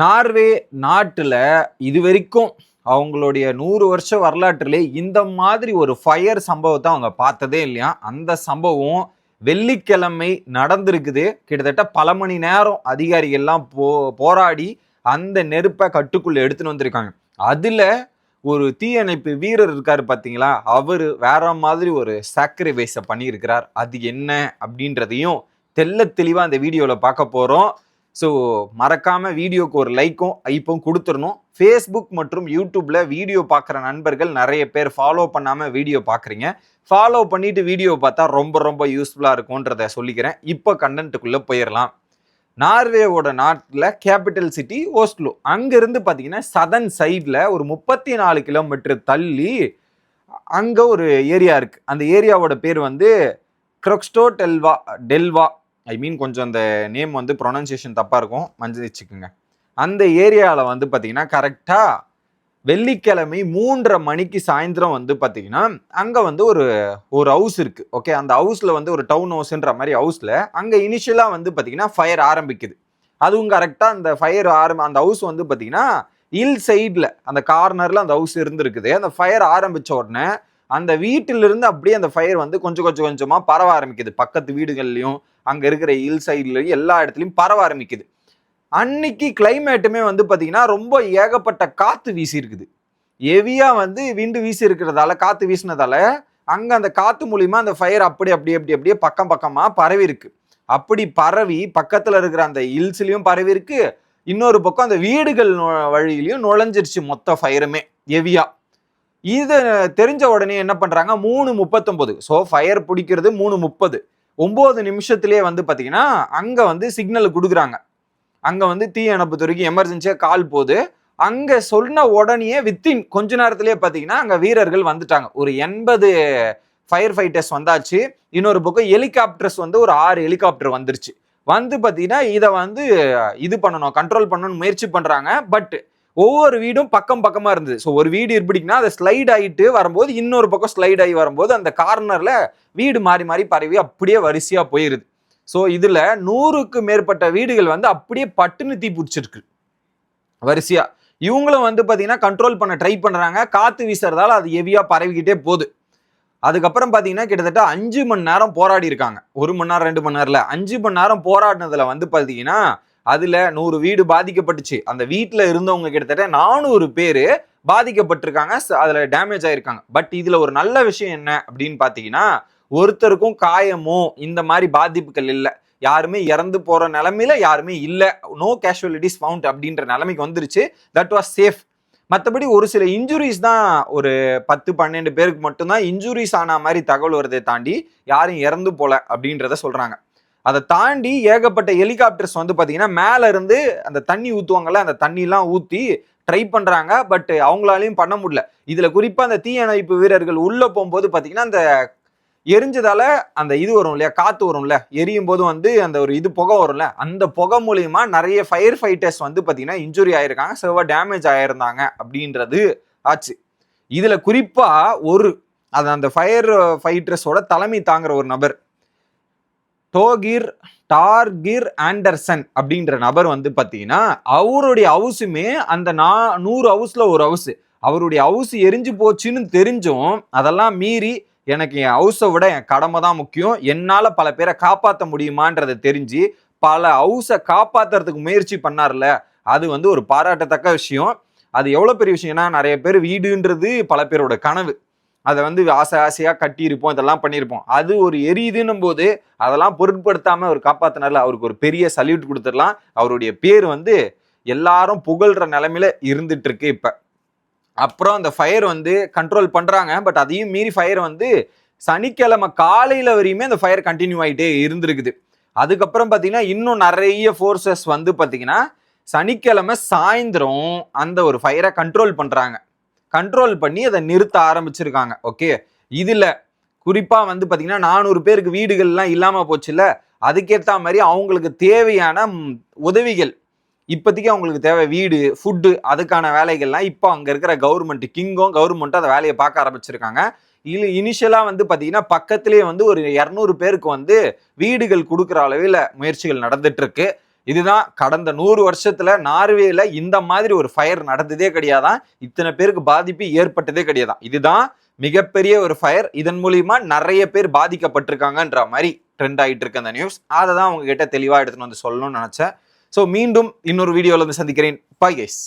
Norway நாட்டுல இதுவரைக்கும் அவங்களுடைய 100 வருஷ வரலாற்றிலே இந்த மாதிரி ஒரு ஃபயர் சம்பவத்தை அவங்க பார்த்ததே இல்லையா. அந்த சம்பவம் வெள்ளிக்கிழமை நடந்திருக்குது. கிட்டத்தட்ட பல மணி நேரம் அதிகாரிகள்லாம் போராடி அந்த நெருப்பை கட்டுக்குள்ள எடுத்துன்னு வந்திருக்காங்க. அதுல ஒரு தீயணைப்பு வீரர் இருக்காரு பாத்தீங்களா, அவரு வேற மாதிரி ஒரு சாக்ரிஃபைஸை பண்ணியிருக்கிறார். அது என்ன அப்படின்றதையும் தெல்ல தெளிவா அந்த வீடியோல பார்க்க போறோம். ஸோ மறக்காம வீடியோக்கு ஒரு லைக்கும் ஐப்பும் கொடுத்துடணும். ஃபேஸ்புக் மற்றும் யூடியூப்ல வீடியோ பார்க்குற நண்பர்கள் நிறைய பேர் ஃபாலோ பண்ணாம வீடியோ பார்க்குறீங்க. ஃபாலோ பண்ணிட்டு வீடியோ பார்த்தா ரொம்ப யூஸ்ஃபுல்லாக இருக்கும்ன்றத சொல்லிக்கிறேன். இப்போ கண்டென்ட்டுக்குள்ளே போயிடலாம். நார்வேவோட நாட்டில் கேபிட்டல் சிட்டி ஓஸ்லோ. அங்கிருந்து பார்த்தீங்கன்னா சதன் சைடில் ஒரு 34 கிலோமீட்டர் தள்ளி அங்கே ஒரு ஏரியா இருக்கு. அந்த ஏரியாவோட பேர் வந்து கிரொக்ஸ்டோ டெல்வா. கொஞ்சம் அந்த நேம் வந்து ப்ரொனன்சியேஷன் தப்பாக இருக்கும், மன்னிச்சுக்குங்க. அந்த ஏரியாவில் வந்து பார்த்தீங்கன்னா கரெக்டாக வெள்ளிக்கிழமை 3:30 மணிக்கு சாயந்தரம் வந்து பார்த்தீங்கன்னா அங்கே வந்து ஒரு ஹவுஸ் இருக்குது. ஓகே, அந்த ஹவுஸில் வந்து ஒரு டவுன் ஹவுஸ்ன்ற மாதிரி ஹவுஸில் அங்கே இனிஷியலாக வந்து பார்த்தீங்கன்னா ஃபயர் ஆரம்பிக்குது. அதுவும் கரெக்டாக அந்த ஃபயர் அந்த ஹவுஸ் வந்து பார்த்தீங்கன்னா ஹில் சைடில் அந்த கார்னரில் அந்த ஹவுஸ் இருந்துருக்குது. அந்த ஃபயர் ஆரம்பித்த உடனே அந்த வீட்டிலிருந்து அப்படியே அந்த ஃபயர் வந்து கொஞ்சமாக பரவ ஆரம்பிக்குது. பக்கத்து வீடுகள்லையும் அங்கே இருக்கிற ஹில் சைட்லையும் எல்லா இடத்துலையும் பரவ ஆரம்பிக்குது. அன்னைக்கு கிளைமேட்டுமே வந்து பார்த்தீங்கன்னா ரொம்ப ஏகப்பட்ட காற்று வீசி இருக்குது. ஹெவியாக வந்து விண்டு வீசி இருக்கிறதால, காற்று வீசினதால அங்கே அந்த காற்று மூலியமா அந்த ஃபயர் அப்படியே பக்கமாக பரவி இருக்கு. அப்படி பரவி பக்கத்தில் இருக்கிற அந்த ஹில்ஸ்லையும் பரவி இருக்கு. இன்னொரு பக்கம் அந்த வீடுகள் வழியிலையும் நுழைஞ்சிருச்சு மொத்த ஃபயருமே ஹெவியா. இதை தெரிஞ்ச உடனே என்ன பண்றாங்க, 3:39. ஸோ ஃபயர் பிடிக்கிறது 3:30. 9 நிமிஷத்துலேயே வந்து பார்த்தீங்கன்னா அங்கே வந்து சிக்னல் கொடுக்குறாங்க. அங்கே வந்து தீயணைப்பு துறைக்கு எமர்ஜென்சியாக கால் போகுது. அங்கே சொன்ன உடனே வித்தின் கொஞ்ச நேரத்திலேயே பார்த்தீங்கன்னா அங்கே வீரர்கள் வந்துட்டாங்க. ஒரு 80 ஃபயர் ஃபைட்டர்ஸ் வந்தாச்சு. இன்னொரு பக்கம் ஹெலிகாப்டர்ஸ் வந்து ஒரு 6 ஹெலிகாப்டர் வந்துருச்சு. வந்து பார்த்தீங்கன்னா இதை வந்து இது பண்ணணும், கண்ட்ரோல் பண்ணணும்னு முயற்சி பண்ணுறாங்க. பட் ஒவ்வொரு வீடும் பக்கமா இருந்தது. ஸோ ஒரு வீடு இருப்பிடிங்கன்னா அதை ஸ்லைட் ஆகிட்டு வரும்போது இன்னொரு பக்கம் ஸ்லைட் ஆகி வரும்போது அந்த கார்னர்ல வீடு மாறி பரவி அப்படியே வரிசையா போயிருது. ஸோ இதுல 100க்கு மேற்பட்ட வீடுகள் வந்து அப்படியே பட்டுன்னு தீ பிடிச்சிருக்கு வரிசையா. இவங்களும் வந்து பாத்தீங்கன்னா கண்ட்ரோல் பண்ண ட்ரை பண்றாங்க. காத்து வீசுறதால அது ஹெவியா பரவிக்கிட்டே போகுது. அதுக்கப்புறம் பாத்தீங்கன்னா கிட்டத்தட்ட 5 மணி நேரம் போராடி இருக்காங்க. 1 மணி நேரம் 2 மணி நேரம்ல 5 மணி நேரம் போராடினதுல வந்து பாத்தீங்கன்னா அதுல 100 வீடு பாதிக்கப்பட்டுச்சு. அந்த வீட்டுல இருந்தவங்க கிட்டத்தட்ட 400 பேரு பாதிக்கப்பட்டிருக்காங்க, அதுல டேமேஜ் ஆயிருக்காங்க. பட் இதுல ஒரு நல்ல விஷயம் என்ன அப்படின்னு பாத்தீங்கன்னா, ஒருத்தருக்கும் காயமோ இந்த மாதிரி பாதிப்புகள் இல்லை. யாருமே இறந்து போற நிலைமையில யாருமே இல்லை. நோ கேஷுவலிட்டிஸ் ஃபவுண்ட் அப்படின்ற நிலைமைக்கு வந்துருச்சு. That was safe. மற்றபடி ஒரு சில இன்ஜுரிஸ் தான், ஒரு 10-12 பேருக்கு மட்டும்தான் இன்ஜுரிஸ் ஆன மாதிரி தகவல் வருதை தாண்டி யாரும் இறந்து போல அப்படின்றத சொல்றாங்க. அதை தாண்டி ஏகப்பட்ட ஹெலிகாப்டர்ஸ் வந்து பார்த்தீங்கன்னா மேலே இருந்து அந்த தண்ணி ஊற்றுவாங்கல்ல, அந்த தண்ணிலாம் ஊற்றி ட்ரை பண்ணுறாங்க. பட் அவங்களாலையும் பண்ண முடியல. இதில் குறிப்பாக அந்த தீயணைப்பு வீரர்கள் உள்ளே போகும்போது பார்த்தீங்கன்னா அந்த எரிஞ்சதால அந்த இது வரும் இல்லையா, காற்று வரும்ல, எரியும் போது வந்து அந்த ஒரு இது புகை வரும்ல, அந்த புகை மூலியமா நிறைய ஃபயர் ஃபைட்டர்ஸ் வந்து பார்த்தீங்கன்னா இன்ஜுரி ஆயிருக்காங்க, செவ்வா டேமேஜ் ஆயிருந்தாங்க அப்படின்றது ஆச்சு. இதில் குறிப்பாக அந்த ஃபயர் ஃபைட்டர்ஸோட தலைமை தாங்குற ஒரு நபர் டார்கிர் ஆண்டர்சன் அப்படின்ற நபர் வந்து பார்த்தீங்கன்னா அவருடைய ஹவுஸுமே அந்த 100 ஹவுஸ்ல ஒரு ஹவுஸ், அவருடைய ஹவுஸ் எரிஞ்சு போச்சுன்னு தெரிஞ்சும் அதெல்லாம் மீறி எனக்கு என் ஹவுஸை விட என் கடமை தான் முக்கியம், என்னால் பல பேரை காப்பாற்ற முடியுமான்றதை தெரிஞ்சு பல ஹவுஸை காப்பாற்றுறதுக்கு முயற்சி பண்ணார்ல, அது வந்து ஒரு பாராட்டத்தக்க விஷயம். அது எவ்வளோ பெரிய விஷயம்னா, நிறைய பேர் வீடுன்றது பல பேரோட கனவு. அதை வந்து ஆசையாக கட்டியிருப்போம், இதெல்லாம் பண்ணியிருப்போம். அது ஒரு எரியுதுன்னும் போது அதெல்லாம் பொருட்படுத்தாமல் அவர் காப்பாற்றினார்ல, அவருக்கு ஒரு பெரிய சல்யூட் கொடுத்துடலாம். அவருடைய பேர் வந்து எல்லாரும் புகழ்கிற நிலைமையில இருந்துட்டு இருக்கு இப்போ. அப்புறம் அந்த ஃபயர் வந்து கண்ட்ரோல் பண்ணுறாங்க. பட் அதையும் மீறி ஃபயர் வந்து சனிக்கிழமை காலையில் வரையுமே அந்த ஃபயர் கண்டினியூ ஆகிட்டே இருந்திருக்குது. அதுக்கப்புறம் பார்த்தீங்கன்னா இன்னும் நிறைய ஃபோர்ஸஸ் வந்து பார்த்தீங்கன்னா சனிக்கிழமை சாயந்தரம் அந்த ஒரு ஃபயரை கண்ட்ரோல் பண்ணுறாங்க. கண்ட்ரோல் பண்ணி அதை நிறுத்த ஆரம்பிச்சிருக்காங்க. ஓகே, இதில் குறிப்பாக வந்து பார்த்தீங்கன்னா 400 பேருக்கு வீடுகள்லாம் இல்லாமல் போச்சுல்ல, அதுக்கேற்ற மாதிரி அவங்களுக்கு தேவையான உதவிகள், இப்போதைக்கு அவங்களுக்கு தேவை வீடு, ஃபுட்டு, அதுக்கான வேலைகள்லாம் இப்போ அங்கே இருக்கிற கவர்மெண்ட்டும் அந்த வேலையை பார்க்க ஆரம்பிச்சிருக்காங்க. இனிஷியலாக வந்து பார்த்தீங்கன்னா பக்கத்திலேயே வந்து ஒரு 200 பேருக்கு வந்து வீடுகள் கொடுக்குற அளவில் முயற்சிகள் நடந்துட்டு இருக்கு. இதுதான் கடந்த 100 வருஷத்துல நார்வேல இந்த மாதிரி ஒரு ஃபயர் நடந்ததே கிடையாதான், இத்தனை பேருக்கு பாதிப்பு ஏற்பட்டதே கிடையாதான். இதுதான் மிகப்பெரிய ஒரு ஃபயர். இதன் மூலியமா நிறைய பேர் பாதிக்கப்பட்டிருக்காங்கன்ற மாதிரி ட்ரெண்ட் ஆகிட்டு இருக்கு அந்த நியூஸ். அதை தான் உங்ககிட்ட தெளிவா எடுத்துன்னு வந்து சொல்லணும்னு நினைச்சேன். ஸோ மீண்டும் இன்னொரு வீடியோல வந்து சந்திக்கிறேன். Bye guys.